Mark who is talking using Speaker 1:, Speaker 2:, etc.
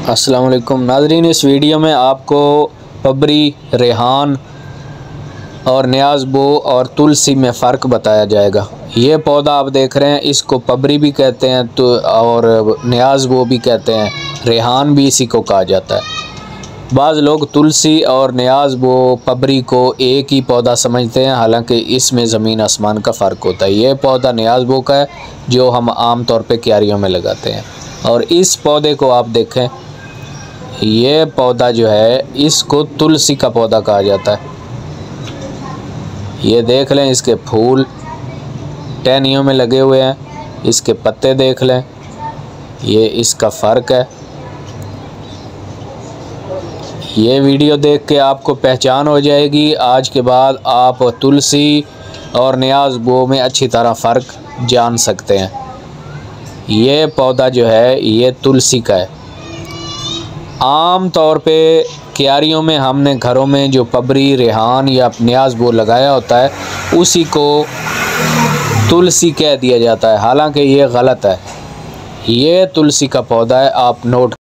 Speaker 1: अस्सलाम वालेकुम नाज़रीन, इस वीडियो में आपको पबरी, रेहान और न्याज़बो और तुलसी में फ़र्क बताया जाएगा। ये पौधा आप देख रहे हैं, इसको पबरी भी कहते हैं तो और न्याज़बो भी कहते हैं, रेहान भी इसी को कहा जाता है। बाज़ लोग तुलसी और न्याज़बो पबरी को एक ही पौधा समझते हैं, हालांकि इसमें ज़मीन आसमान का फ़र्क होता है। ये पौधा न्याज़बो का है जो हम आम तौर पे क्यारियों में लगाते हैं, और इस पौधे को आप देखें, ये पौधा जो है इसको तुलसी का पौधा कहा जाता है। ये देख लें, इसके फूल टहनियों में लगे हुए हैं, इसके पत्ते देख लें, ये इसका फ़र्क है। ये वीडियो देख के आपको पहचान हो जाएगी। आज के बाद आप तुलसी और न्याज़बो में अच्छी तरह फ़र्क जान सकते हैं। ये पौधा जो है ये तुलसी का है। आम तौर पे क्यारियों में हमने घरों में जो पबरी, रेहान या न्याज़बो लगाया होता है उसी को तुलसी कह दिया जाता है, हालांकि ये गलत है। ये तुलसी का पौधा है, आप नोट